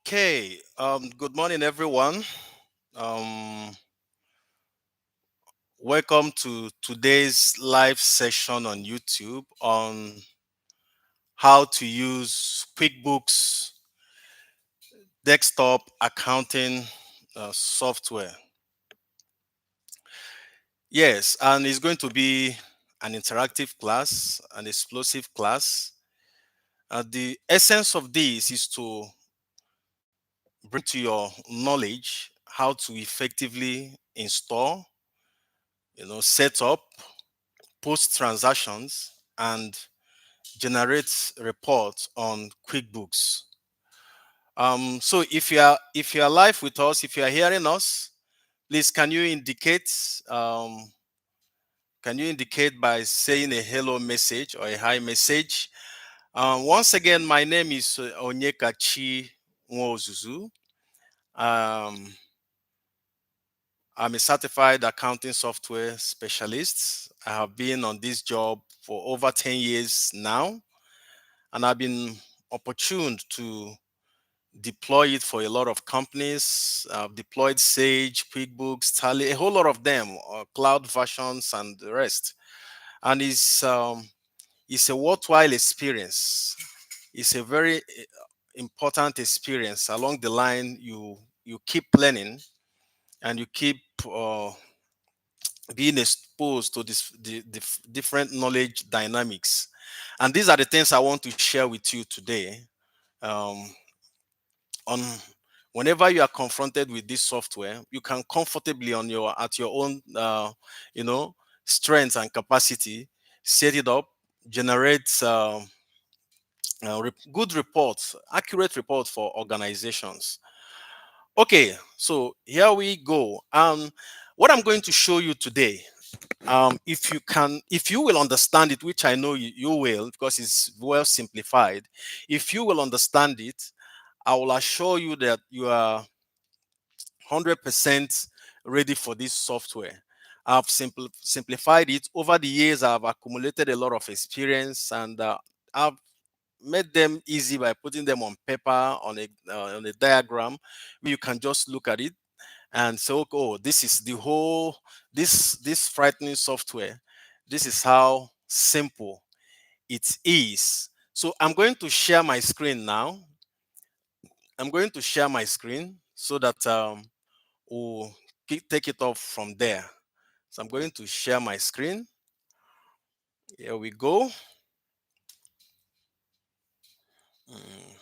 Okay, good morning, everyone. Um, Welcome to today's live session on YouTube on how to use QuickBooks Desktop accounting software. Yes, and it's going to be an interactive class, an explosive class. The essence of this is to bring to your knowledge how to effectively install, set up, post transactions, and generate reports on QuickBooks. So if you are live with us, if you are hearing us, please can you indicate by saying a hello message or a hi message? Once again, my name is Onyekachi Nwozuzu. Um, I'm a certified accounting software specialist. I have been on this job for over 10 years now, and I've been opportuned to deploy it for a lot of companies. I've deployed Sage, QuickBooks, Tally, a whole lot of them, cloud versions, and the rest. And it's a worthwhile experience. It's a very important experience. Along the line, you keep learning and you keep being exposed to the different knowledge dynamics. And these are the things I want to share with you today. Um, on Whenever you are confronted with this software, you can comfortably on your at your own you know strength and capacity set it up, generate good reports, accurate reports for organizations. Okay, so here we go. What I'm going to show you today, if you will understand it, which I know you will, because it's well simplified. If you will understand it, I will assure you that you are 100% ready for this software. I've simplified it over the years. I've accumulated a lot of experience, and I've made them easy by putting them on paper on a diagram where you can just look at it and say, oh, this is the whole this frightening software. This is how simple it is. So I'm going to share my screen now. I'm going to share my screen so that we'll take it off from there. So I'm going to share my screen. Here we go. Mm,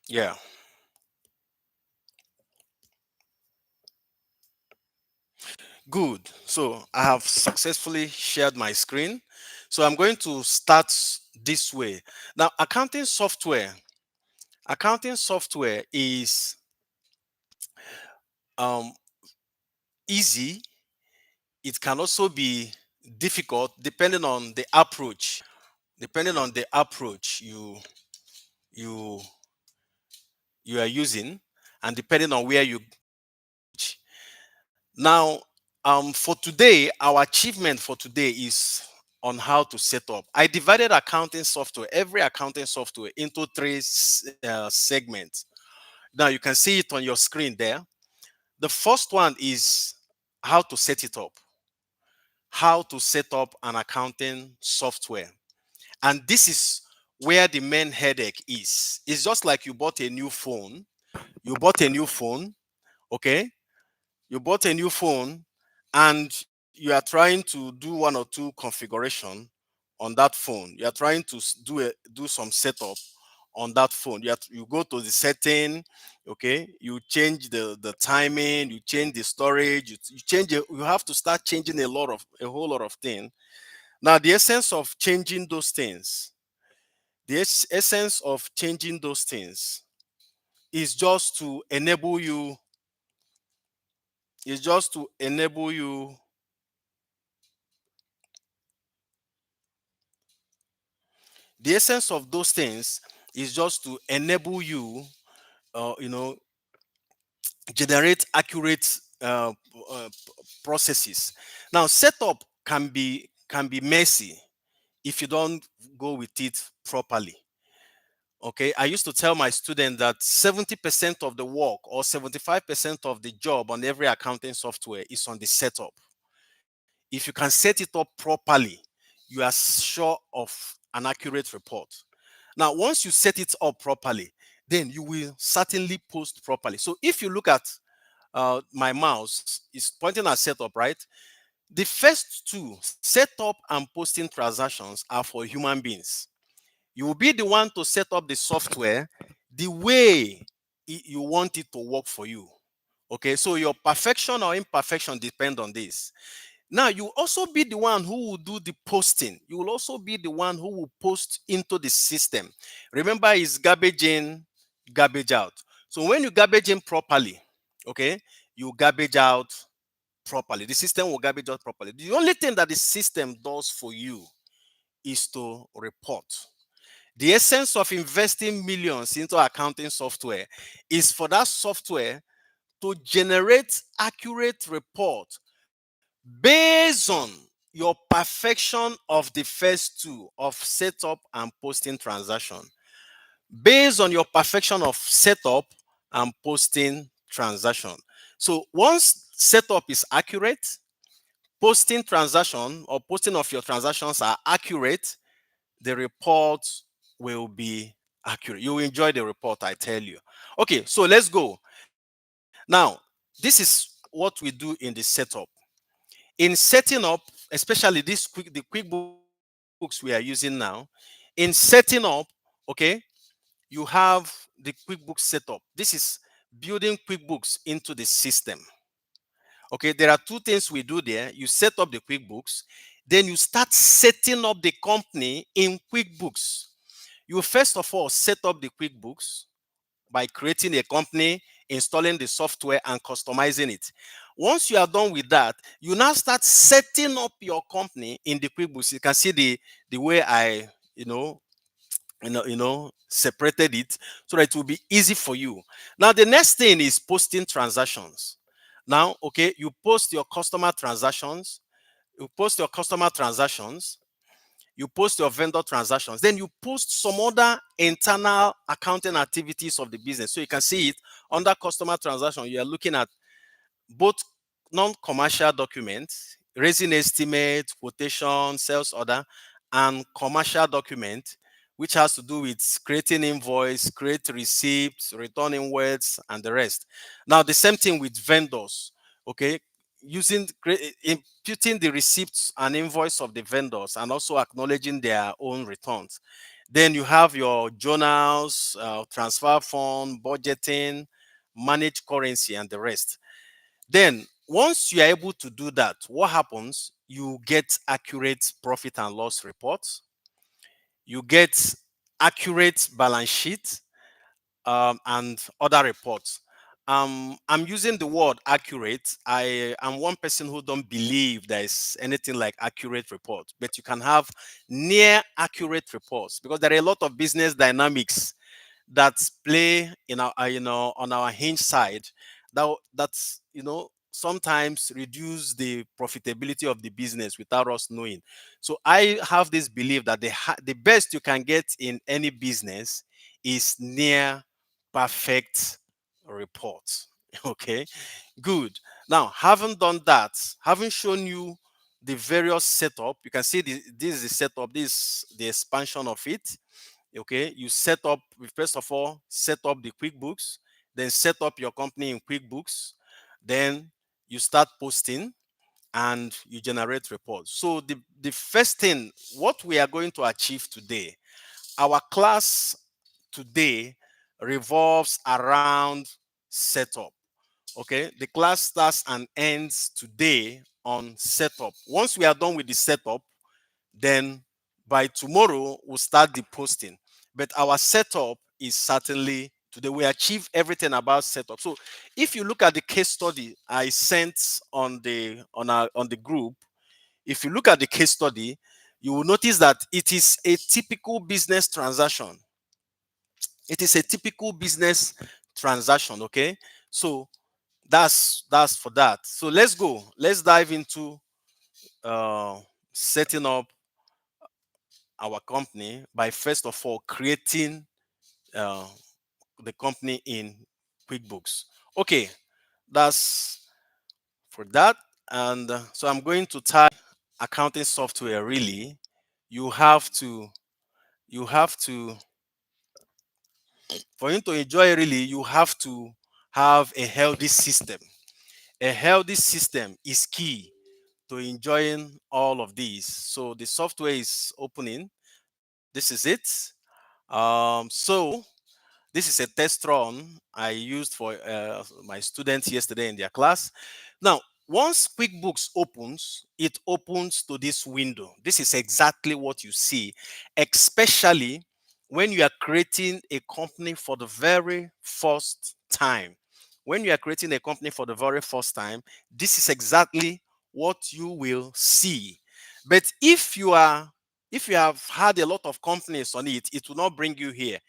yeah, good. So I have successfully shared my screen. So I'm going to start this way. Now, accounting software is um, easy. It can also be difficult depending on the approach. Depending on the approach you you are using, and depending on where you. Now, for today, our achievement for today is on how to set up. I divided every accounting software into three segments. Now, you can see it on your screen there. The first one is how to set it up, how to set up an accounting software. And this is where the main headache is. It's just like you bought a new phone. You bought a new phone, okay? You bought a new phone and you are trying to do one or two configuration on that phone. You are trying to do some setup on that phone. You go to the setting, okay? You change the timing, you change the storage, you have to start changing a whole lot of things. Now, the essence of changing those things is just to enable you is just to enable you the essence of those things is just to enable you uh, you know generate accurate processes. Now, setup can be messy if you don't go with it properly. Okay, I used to tell my students that 70% of the work or 75% of the job on every accounting software is on the setup. If you can set it up properly, you are sure of an accurate report. Now, once you set it up properly, then you will certainly post properly. So if you look at my mouse, is pointing at setup, right? The first two, setup and posting transactions, are for human beings. You will be the one to set up the software the way you want it to work for you. Okay, so your perfection or imperfection depend on this. Now, you will also be the one who will do the posting. You will also be the one who will post into the system. Remember, it's garbage in, garbage out. So when you garbage in properly, okay, you garbage out properly. The system will garbage out properly. The only thing that the system does for you is to report. The essence of investing millions into accounting software is for that software to generate accurate report based on your perfection of the first two of setup and posting transaction. Based on your perfection of setup and posting transaction. So once setup is accurate, posting transaction or posting of your transactions are accurate, the report will be accurate. You will enjoy the report, I tell you. Okay, so let's go. Now, this is what we do in the setup. In setting up, especially the QuickBooks we are using now, in setting up, okay, you have the QuickBooks setup. This is building QuickBooks into the system. Okay, there are two things we do there. You set up the QuickBooks, then you start setting up the company in QuickBooks. You first of all set up the QuickBooks by creating a company, installing the software, and customizing it. Once you are done with that, you now start setting up your company in the QuickBooks. You can see the way I separated it so that it will be easy for you. Now the next thing is posting transactions. Now, okay, you post your customer transactions, you post your customer transactions, you post your vendor transactions, then you post some other internal accounting activities of the business. So you can see it under customer transaction. You are looking at both non-commercial documents, raising estimate, quotation, sales order, and commercial document, which has to do with creating invoice, create receipts, returning words, and the rest. Now, the same thing with vendors, okay? Imputing the receipts and invoice of the vendors and also acknowledging their own returns. Then you have your journals, transfer fund, budgeting, manage currency, and the rest. Then, once you are able to do that, what happens? You get accurate profit and loss reports. You get accurate balance sheet and other reports. I'm using the word accurate. I am one person who don't believe there is anything like accurate report, but you can have near accurate reports because there are a lot of business dynamics that play in our on our hinge side that's sometimes reduce the profitability of the business without us knowing. So I have this belief that the best you can get in any business is near perfect report. Okay, good. Now, having done that, having shown you the various setup, you can see this is the setup, this is the expansion of it. Okay, you set up, first of all, set up the QuickBooks, then set up your company in QuickBooks, then you start posting and you generate reports. So the first thing, what we are going to achieve today, our class today revolves around setup. Okay, the class starts and ends today on setup. Once we are done with the setup, then by tomorrow we'll start the posting. But our setup is certainly today. We achieve everything about setup. So if you look at the case study I sent on the group, if you look at the case study, you will notice that it is a typical business transaction. It is a typical business transaction. Okay, so that's for that. So let's go. Let's dive into uh, setting up our company by first of all creating uh, the company in QuickBooks. Okay, that's for that. And so I'm going to type accounting software. Really, you have to, you have to, for you to enjoy, really, you have to have a healthy system. A healthy system is key to enjoying all of these. So the software is opening. This is it. So this is a test run I used for my students yesterday in their class. Now, once QuickBooks opens, it opens to this window. This is exactly what you see, especially when you are creating a company for the very first time. When you are creating a company for the very first time, this is exactly what you will see. But if you have had a lot of companies on it, it will not bring you here.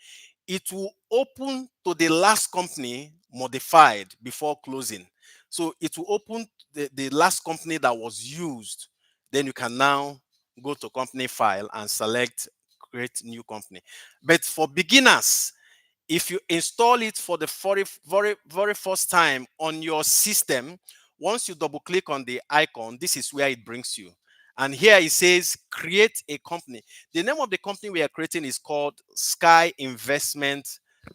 It will open to the last company modified before closing. So it will open the last company that was used. Then you can now go to company file and select create new company. But for beginners, if you install it for the very first time on your system, once you double click on the icon, this is where it brings you. And here it says create a company. The name of the company we are creating is called Sky Investment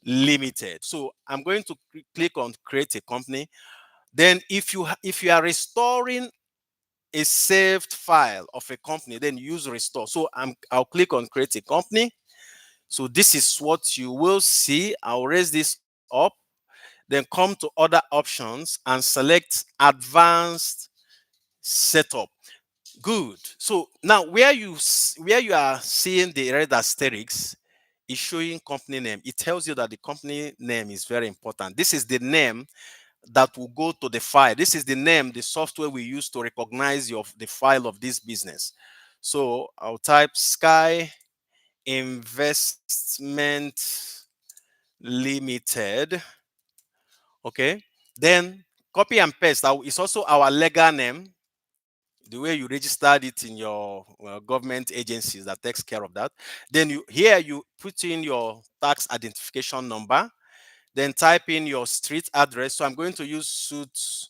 Limited. So I'm going to click on create a company. Then if you are restoring a saved file of a company, then use restore. So I'll click on create a company. So this is what you will see. I'll raise this up, then come to other options and select advanced setup. Good. So now where you are seeing the red asterisk is showing company name. It tells you that the company name is very important. This is the name that will go to the file. This is the name, the software we use to recognize the file of this business. So I'll type Sky Investment Limited. Okay. Then copy and paste. It's also our legal name, the way you registered it in your government agencies that takes care of that. Then you put in your tax identification number, then type in your street address. So I'm going to use suits.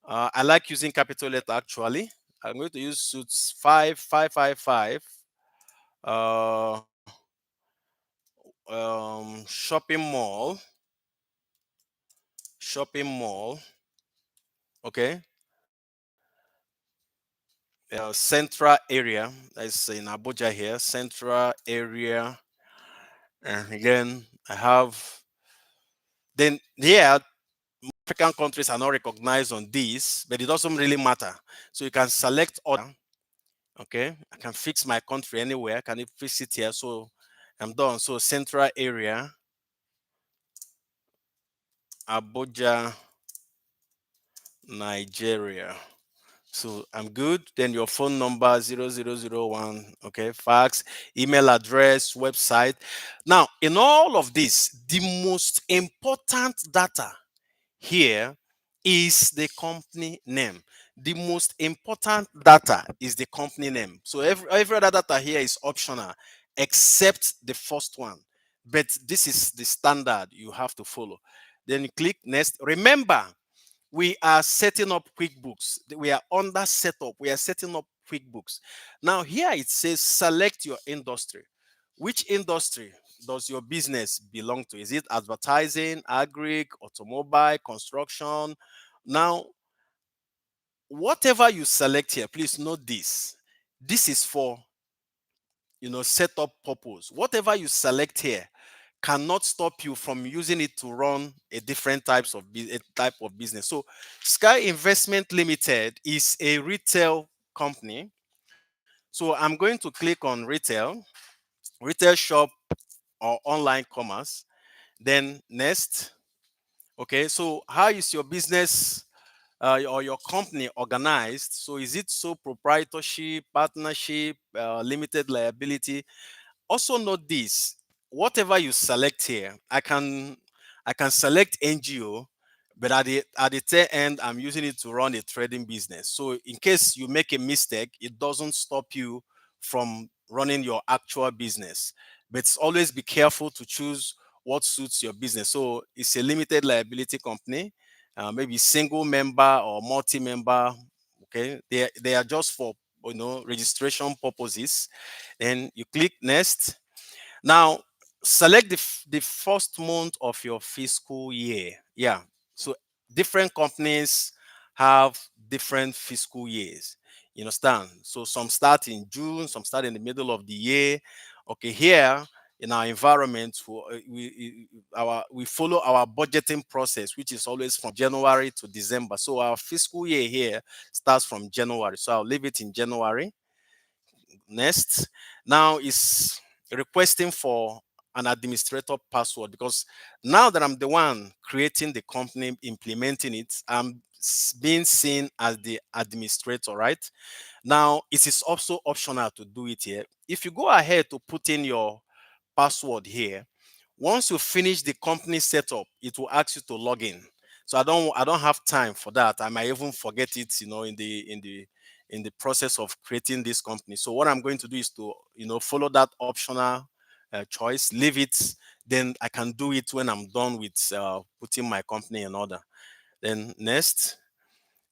I like using capital letter actually. I'm going to use suits 5555 uh, shopping mall. Okay. Central area. That's in Abuja here. Central area. And again, I have. Then here, African countries are not recognized on this, but it doesn't really matter. So you can select other. Okay, I can fix my country anywhere. Can you fix it here? So I'm done. So central area, Abuja, Nigeria. So I'm good. Then your phone number 0001. Okay, fax, email address, website. Now, in all of this, the most important data here is the company name. The most important data is the company name. So every other data here is optional except the first one. But this is the standard you have to follow. Then you click next. Remember, we are setting up QuickBooks. We are under setup. We are setting up QuickBooks. Now here it says select your industry. Which industry does your business belong to? Is it advertising, agri, automobile, construction? Now, whatever you select here, please note this. This is for setup purpose. Whatever you select here cannot stop you from using it to run a different a type of business. So Sky Investment Limited is a retail company. So I'm going to click on retail shop or online commerce. Then next. Okay, so how is your business or your company organized? So is it sole proprietorship, partnership, limited liability? Also note this, whatever you select here, I can select NGO, but at the tail end, I'm using it to run a trading business. So in case you make a mistake, it doesn't stop you from running your actual business. But always be careful to choose what suits your business. So it's a limited liability company, maybe single member or multi-member. Okay, they are just for registration purposes. Then you click next. Now, select the first month of your fiscal year. Yeah. So different companies have different fiscal years. You understand? So some start in June, some start in the middle of the year. Okay, here in our environment, we follow our budgeting process, which is always from January to December. So our fiscal year here starts from January. So I'll leave it in January. Next, now is requesting for an administrator password, because now that I'm the one creating the company, implementing it, I'm being seen as the administrator, right? Now, it is also optional to do it here. If you go ahead to put in your password here, once you finish the company setup, it will ask you to log in. So I don't have time for that. I might even forget it, in the process of creating this company. So what I'm going to do is to follow that optional choice, leave it. Then I can do it when I'm done with putting my company in order. Then next,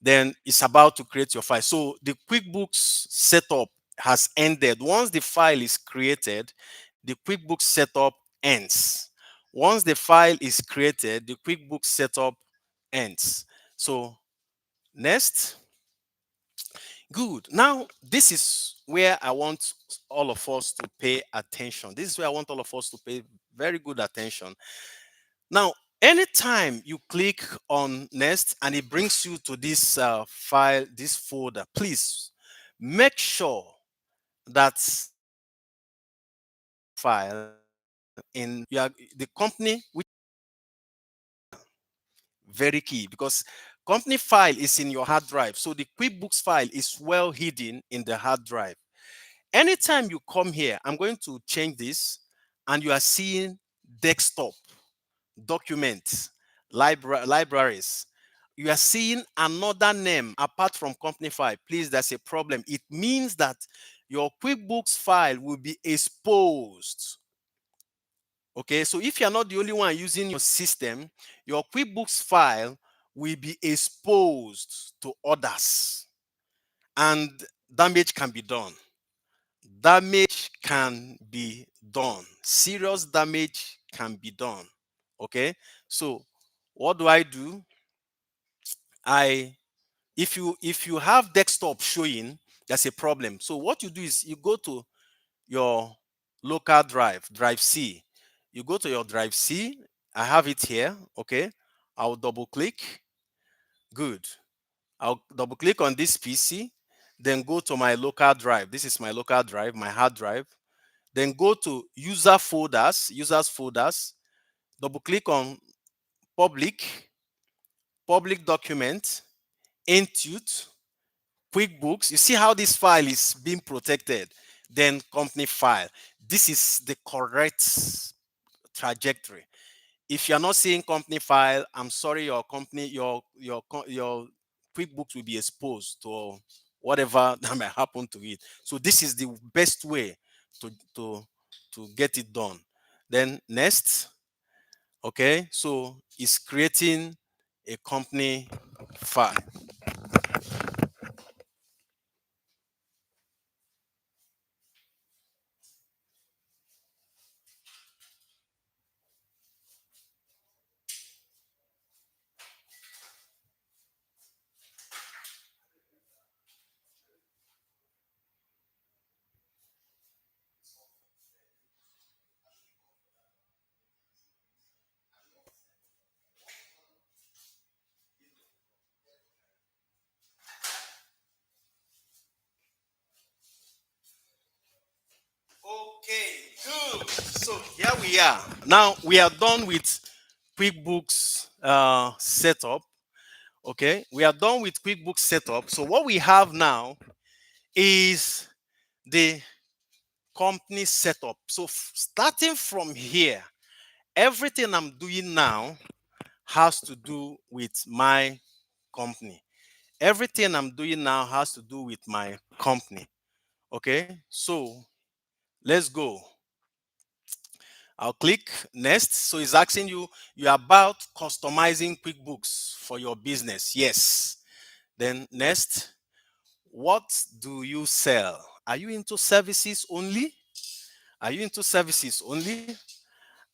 then it's about to create your file. So the QuickBooks setup has ended. Once the file is created, the QuickBooks setup ends. Once the file is created, the QuickBooks setup ends. So next, good. Now, this is where I want all of us to pay attention. This is where I want all of us to pay very good attention. Now, anytime you click on next and it brings you to this file, this folder, please make sure that file in the company, which very key, because company file is in your hard drive. So the QuickBooks file is well hidden in the hard drive. Anytime you come here, I'm going to change this, and you are seeing desktop, documents, libraries. You are seeing another name apart from company file. Please, that's a problem. It means that your QuickBooks file will be exposed. Okay, so if you're not the only one using your system, your QuickBooks file will be exposed to others, and damage can be done. Damage can be done. Serious damage can be done. Okay, so what do I do? I if you have desktop showing, that's a problem. So what you do is you go to your local drive, drive C. You go to your drive C. I have it here. Okay, I'll double click. Good. I'll double click on this PC, then go to my local drive. This is my local drive, my hard drive. Then go to user folders, users folders, double click on public, public document, Intune, QuickBooks. You see how this file is being protected. Then company file. This is the correct trajectory. If you're not seeing company file, I'm sorry, your company, your QuickBooks will be exposed to whatever that might happen to it. So this is the best way to to to get it done. Then next, okay, so it's creating a company file. Okay, good. So here we are. Now we are done with QuickBooks setup. Okay, we are done with QuickBooks setup. So what we have now is the company setup. So starting from here, everything I'm doing now has to do with my company. Everything I'm doing now has to do with my company. Okay, so let's go. I'll click next. So it's asking you, you're about customizing QuickBooks for your business. Yes. Then next, what do you sell? Are you into services only? Are you into services only?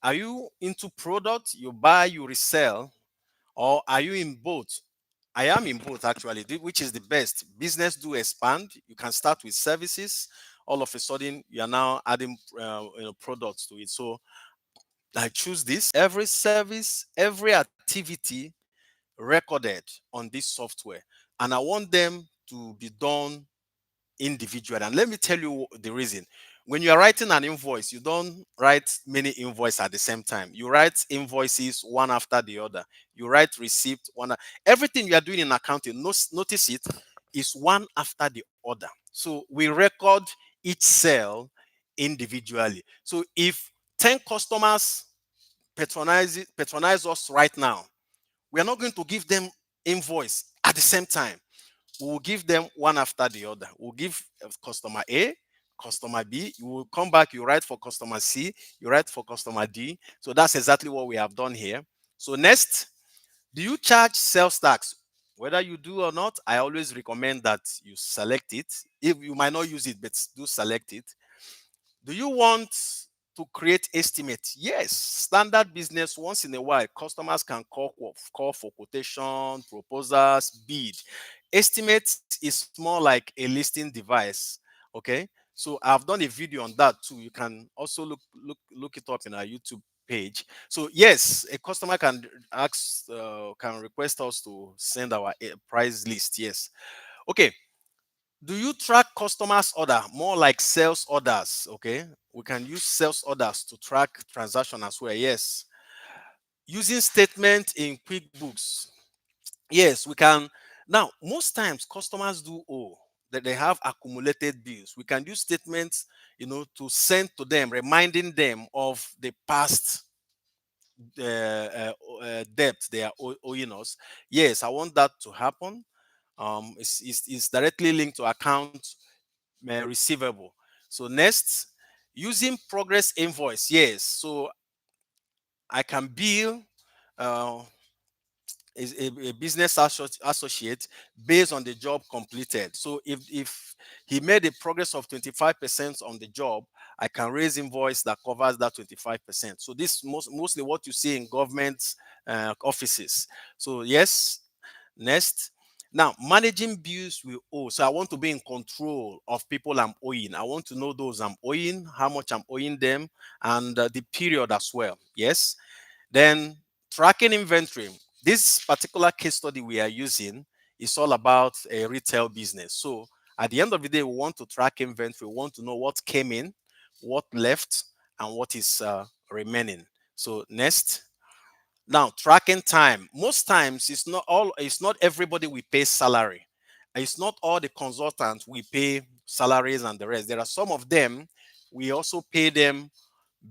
Are you into product you buy, you resell, or are you in both? I am in both actually, which is the best. Business do expand. You can start with services. All of a sudden, you are now adding products to it. So I choose this. Every service, every activity recorded on this software, and I want them to be done individually. And let me tell you the reason. When you are writing an invoice, you don't write many invoices at the same time. You write invoices one after the other. You write receipt one. Everything you are doing in accounting, notice it, is one after the other. So we record each sale individually. So if 10 customers patronize us right now, we are not going to give them invoice at the same time. We will give them one after the other. We'll give customer A, customer B. You will come back, you write for customer C, you write for customer D. So that's exactly what we have done here. So next, do you charge sales tax? Whether you do or not, I always recommend that you select it. If you might not use it, but do select it. Do you want to create estimates? Yes, standard business. Once in a while, customers can call for quotation, proposals, bid. Estimates is more like a listing device. Okay, so I've done a video on that too. You can also look it up in our YouTube page. So yes, a customer can can request us to send our price list. Yes. Okay, do you track customers order more like sales orders? Okay, we can use sales orders to track transaction as well. Yes, using statement in QuickBooks. Yes, we can. Now most times customers do owe that they have accumulated bills. We can use statements, to send to them, reminding them of the past debt they are owing us. Yes, I want that to happen. It's directly linked to account receivable. So next, using progress invoice. Yes, so I can bill uh, a business associate based on the job completed. So if he made a progress of 25% on the job, I can raise invoice that covers that 25%. So this mostly what you see in government offices. So yes, next. Now, managing bills we owe. So I want to be in control of people I'm owing. I want to know those I'm owing, how much I'm owing them, and the period as well. Yes. Then tracking inventory. This particular case study we are using is all about a retail business. So at the end of the day, we want to track inventory. We want to know what came in, what left, and what is remaining. So next. Now, tracking time. Most times it's not everybody we pay salary. It's not all the consultants we pay salaries and the rest. There are some of them we also pay them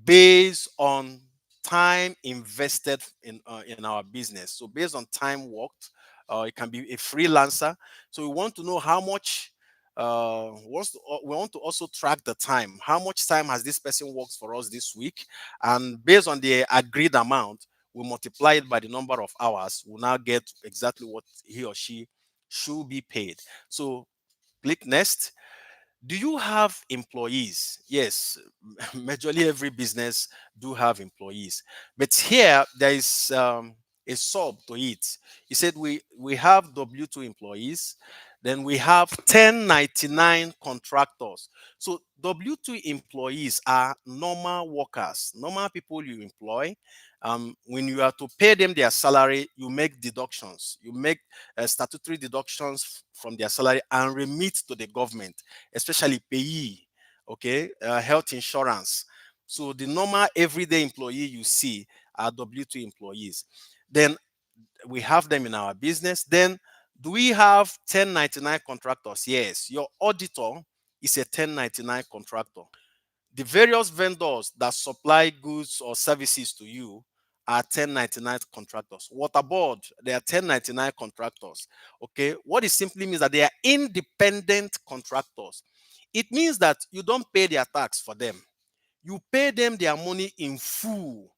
based on time invested in our business. So based on time worked, it can be a freelancer. So we want to know how much. We want to also track the time. How much time has this person worked for us this week? And based on the agreed amount, we multiply it by the number of hours. We'll now get exactly what he or she should be paid. So click next. Do you have employees? Yes, majorly every business do have employees, but here there is a sub to it. He said we have W2 employees, then we have 1099 contractors. So W2 employees are normal workers, normal people you employ. When you are to pay them their salary, you make deductions. You make statutory deductions from their salary and remit to the government, especially payee, okay, health insurance. So the normal everyday employee you see are W2 employees. Then we have them in our business. Then do we have 1099 contractors? Yes, your auditor is a 1099 contractor. The various vendors that supply goods or services to you are 1099 contractors. Water board, they are 1099 contractors. Okay, what it simply means that they are independent contractors. It means that you don't pay their tax for them. You pay them their money in full,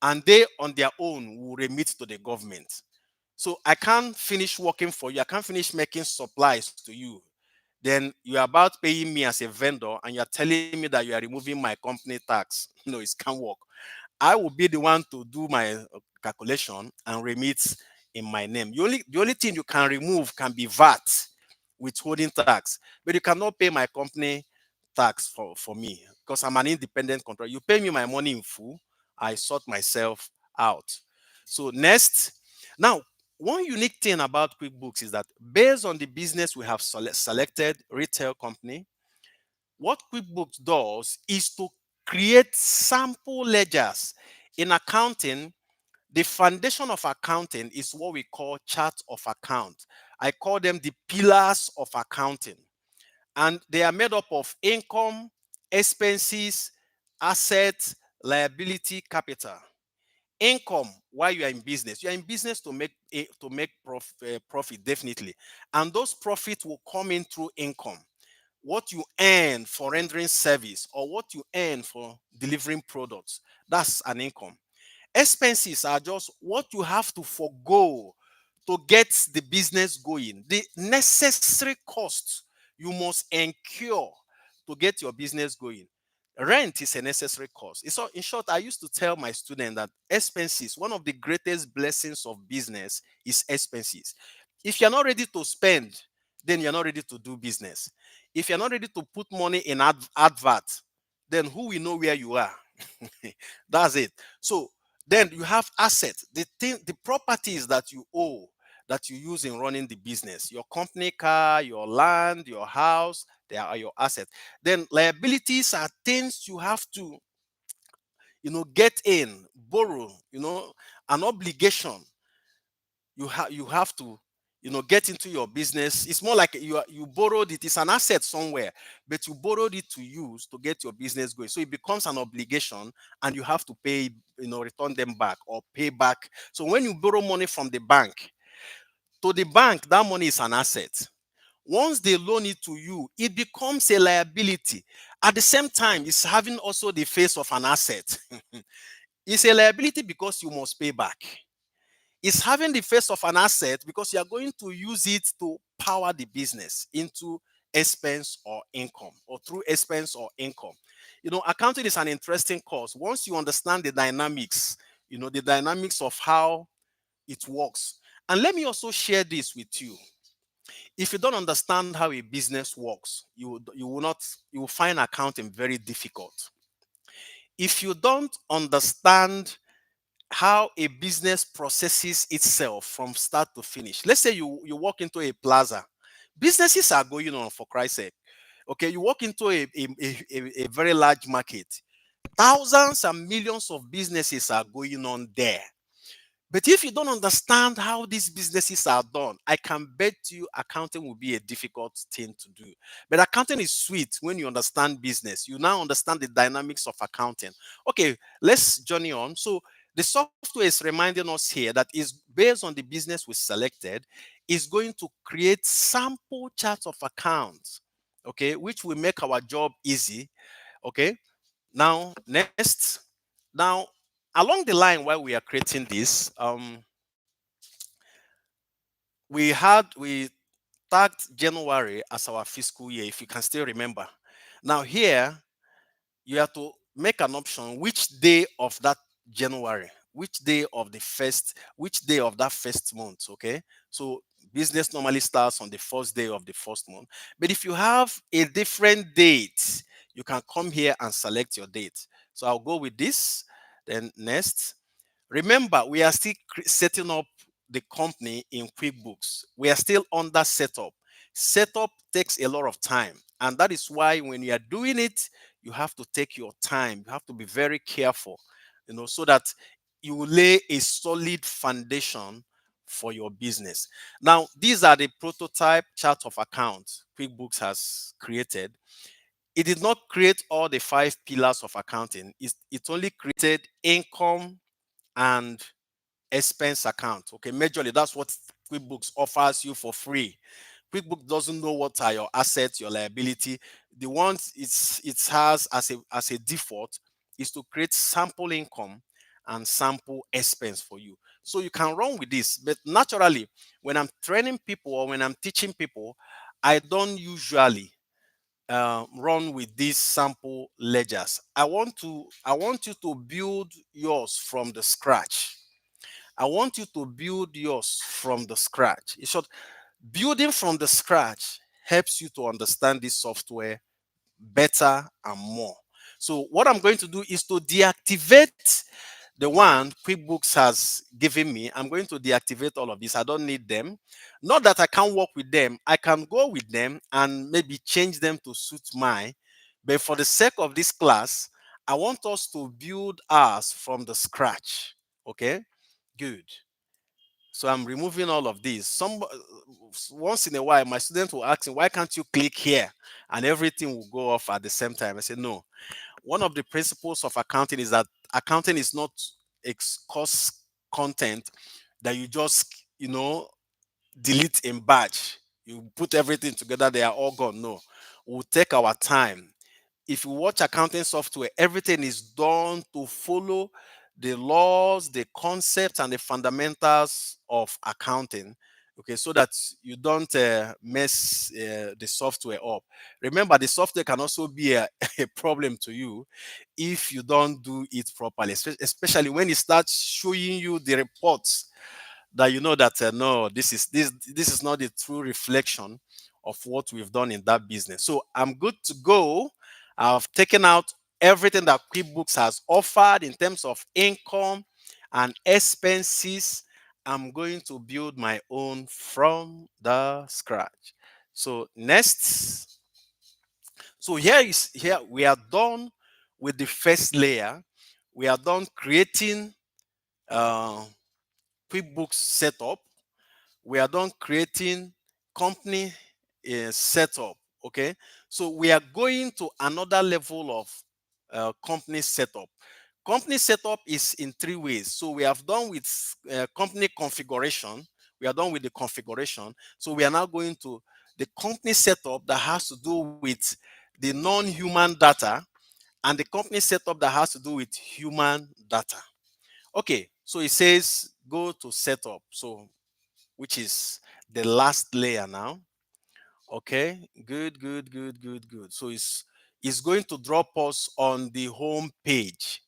and they on their own will remit to the government. So I can't finish working for you. I can't finish making supplies to you. Then you're about paying me as a vendor, and you're telling me that you are removing my company tax. No, it can't work. I will be the one to do my calculation and remit in my name. The only thing you can remove can be VAT, withholding tax, but you cannot pay my company tax for me because I'm an independent contractor. You pay me my money in full, I sort myself out. So next, now one unique thing about QuickBooks is that based on the business we have selected, retail company, what QuickBooks does is to create sample ledgers. In accounting, the foundation of accounting is what we call chart of account. I call them the pillars of accounting. And they are made up of income, expenses, assets, liability, capital. Income, while you are in business, you are in business to make profit, definitely. And those profits will come in through income, what you earn for rendering service or what you earn for delivering products. That's an income. Expenses are just what you have to forego to get the business going, the necessary costs you must incur to get your business going. Rent is a necessary cost. So, in short, I used to tell my students that expenses, one of the greatest blessings of business is expenses. If you're not ready to spend, then you're not ready to do business. If you're not ready to put money in advert, then who will know where you are? That's it. So then you have assets, the properties that you owe, that you use in running the business, your company car, your land, your house, they are your assets. Then liabilities are things you have to, get in, borrow, an obligation you have to get into your business. It's more like you borrowed it. It's an asset somewhere, but you borrowed it to use to get your business going, so it becomes an obligation, and you have to pay, return them back or pay back. So when you borrow money from the bank, to the bank, that money is an asset. Once they loan it to you, it becomes a liability. At the same time, it's having also the face of an asset. It's a liability because you must pay back. Is having the face of an asset because you are going to use it to power the business into expense or income, or through expense or income. Accounting is an interesting course. Once you understand the dynamics of how it works. And let me also share this with you. If you don't understand how a business works, you will find accounting very difficult. If you don't understand how a business processes itself from start to finish. Let's say you walk into a plaza. Businesses are going on, for Christ's sake. Okay, you walk into a very large market. Thousands and millions of businesses are going on there. But if you don't understand how these businesses are done, I can bet you accounting will be a difficult thing to do. But accounting is sweet when you understand business. You now understand the dynamics of accounting. Okay, let's journey on. So the software is reminding us here that is based on the business we selected, is going to create sample charts of accounts, okay, which will make our job easy. Okay, now next. Now, along the line while we are creating this, we tagged January as our fiscal year, if you can still remember. Now here, you have to make an option which day of that January, which day of that first month. Okay, so business normally starts on the first day of the first month. But if you have a different date, you can come here and select your date. So I'll go with this. Then next, remember, we are still setting up the company in QuickBooks. We are still under setup. Setup takes a lot of time. And that is why when you are doing it, you have to take your time. You have to be very careful, so that you will lay a solid foundation for your business. Now, these are the prototype chart of accounts QuickBooks has created. It did not create all the 5 pillars of accounting. It only created income and expense account. Okay, majorly that's what QuickBooks offers you for free. QuickBooks doesn't know what are your assets, your liability. the ones it has as a default is to create sample income and sample expense for you. So you can run with this, but naturally, when I'm training people or when I'm teaching people, I don't usually run with these sample ledgers. I want you to build yours from the scratch. I want you to build yours from the scratch. In short, building from the scratch helps you to understand this software better and more. So what I'm going to do is to deactivate the one QuickBooks has given me. I'm going to deactivate all of this. I don't need them. Not that I can't work with them. I can go with them and maybe change them to suit mine. But for the sake of this class, I want us to build ours from the scratch. Okay? Good. So I'm removing all of these. Once in a while, my student will ask me, "Why can't you click here?" And everything will go off at the same time. I say, "No. One of the principles of accounting is that accounting is not course content that you just delete in batch. You put everything together, they are all gone. No, we'll take our time. If you watch accounting software, everything is done to follow the laws, the concepts, and the fundamentals of accounting. Okay, so that you don't mess the software up. Remember, the software can also be a problem to you if you don't do it properly, especially when it starts showing you the reports that you know that no, this is not the true reflection of what we've done in that business. So I'm good to go. I've taken out everything that QuickBooks has offered in terms of income and expenses. I'm going to build my own from the scratch. So next, so here we are done with the first layer. We are done creating uh, QuickBooks setup. We are done creating company setup. Okay, so we are going to another level of company setup. Company setup is in three ways. So we have done with company configuration. We are done with the configuration. So we are now going to the company setup that has to do with the non-human data and the company setup that has to do with human data. Okay, so it says go to setup. So which is the last layer now. Okay, good. So it's going to drop us on the home page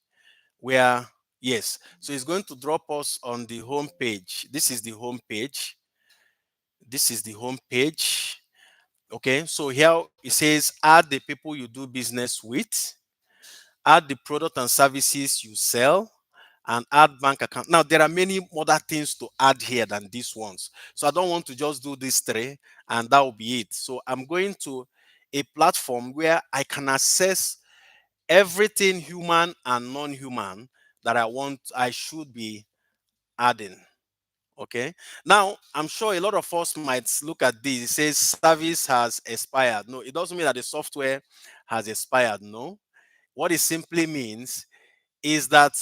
where yes, so it's going to drop us on the home page. This is the home page. This is the home page. Okay, so here it says add the people you do business with, add the product and services you sell, and add bank account. Now there are many other things to add here than these ones. So I don't want to just do these three and that will be it. So I'm going to a platform where I can access everything human and non-human that I should be adding. Okay. Now I'm sure a lot of us might look at this. It says service has expired. No, it doesn't mean that the software has expired. No. What it simply means is that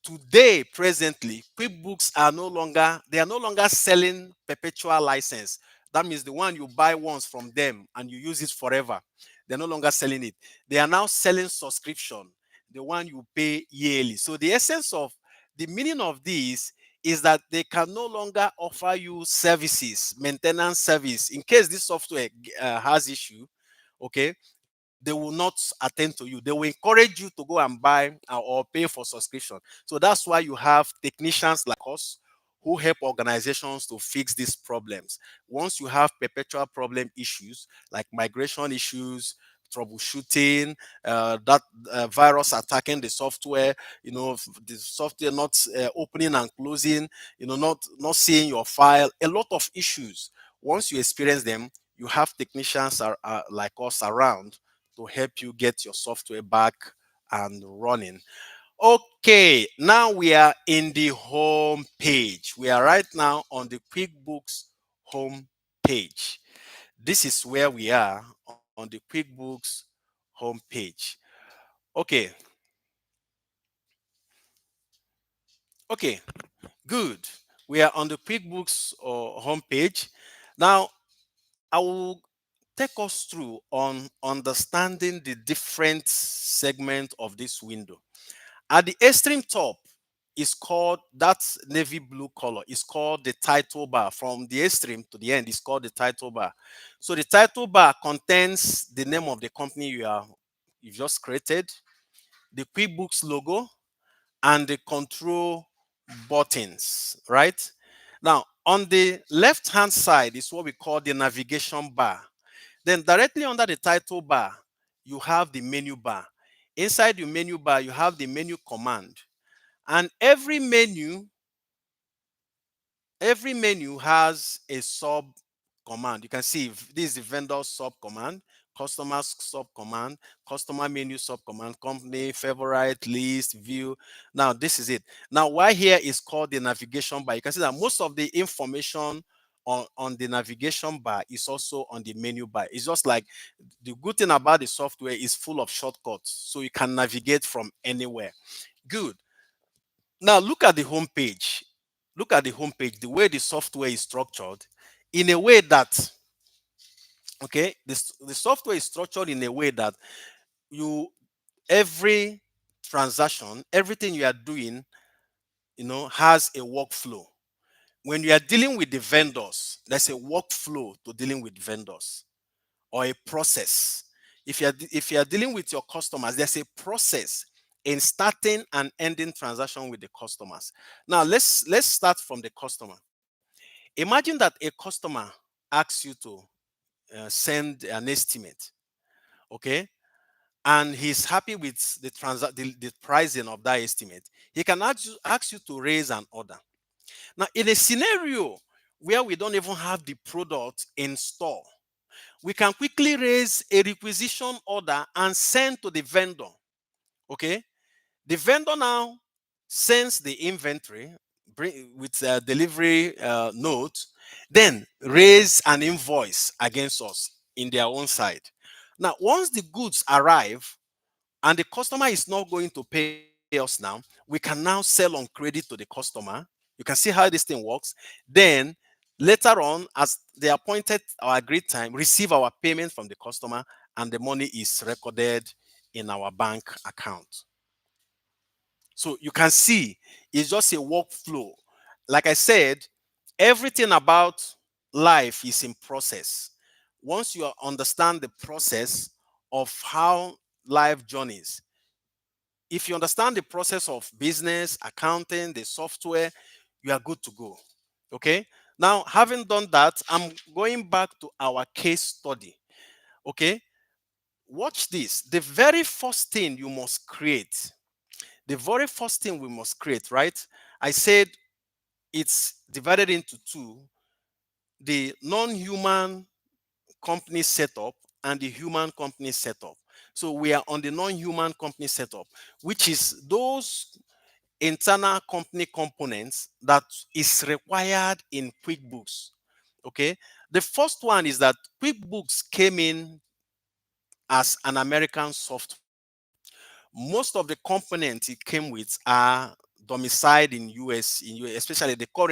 today, presently, QuickBooks are no longer selling perpetual license. That means the one you buy once from them and you use it forever. They're no longer selling it. They are now selling subscription, the one you pay yearly. So the essence of the meaning of this is that they can no longer offer you services, maintenance service. In case this software has issue, okay, they will not attend to you. They will encourage you to go and buy or pay for subscription. So that's why you have technicians like us who help organizations to fix these problems. Once you have perpetual problem issues like migration issues, troubleshooting, that virus attacking the software, the software not opening and closing, not seeing your file, a lot of issues. Once you experience them, you have technicians like us around to help you get your software back and running. Okay, now we are in the home page. We are right now on the QuickBooks home page. This is where we are on the QuickBooks home page. Okay, okay, good. We are on the QuickBooks home page. Now, I will take us through on understanding the different segments of this window. At the extreme top is called, that navy blue color is called the title bar. From the extreme to the end is called the title bar. So the title bar contains the name of the company you've just created, the QuickBooks logo, and the control buttons, right? Now, on the left hand side is what we call the navigation bar. Then directly under the title bar, you have the menu bar. Inside the menu bar, you have the menu command. And every menu has a sub command. You can see this is the vendor sub command, customer sub command, customer menu sub command, company, favorite, list, view. Now, this is it. Now, why here is called the navigation bar? You can see that most of the information on the navigation bar is also on the menu bar. It's just like, the good thing about the software is full of shortcuts, so you can navigate from anywhere. Good. Now look at the home page. Look at the home page, the way the software is structured, in a way that, okay, the software is structured in a way that you, every transaction, everything you are doing, has a workflow. When you are dealing with the vendors, there's a workflow to dealing with vendors, or a process. If you are dealing with your customers, there's a process in starting and ending transaction with the customers. Now let's start from the customer. Imagine that a customer asks you to send an estimate, okay, and he's happy with the pricing of that estimate. He can ask you to raise an order. Now, in a scenario where we don't even have the product in store, we can quickly raise a requisition order and send to the vendor. Okay, the vendor now sends the inventory, with a delivery note, then raise an invoice against us in their own side. Now, once the goods arrive and the customer is not going to pay us now, we can now sell on credit to the customer. You can see how this thing works. Then later on, as the appointed or agreed time, receive our payment from the customer, and the money is recorded in our bank account. So you can see it's just a workflow. Like I said, everything about life is in process. Once you understand the process of how life journeys, if you understand the process of business, accounting, the software, you are good to go. Okay. Now, having done that, I'm going back to our case study. Okay. Watch this. The very first thing we must create, right? I said it's divided into two: the non human company setup and the human company setup. So we are on the non human company setup, which is those internal company components that is required in QuickBooks. Okay. The first one is that QuickBooks came in as an American software. Most of the components it came with are domiciled in US, especially the currency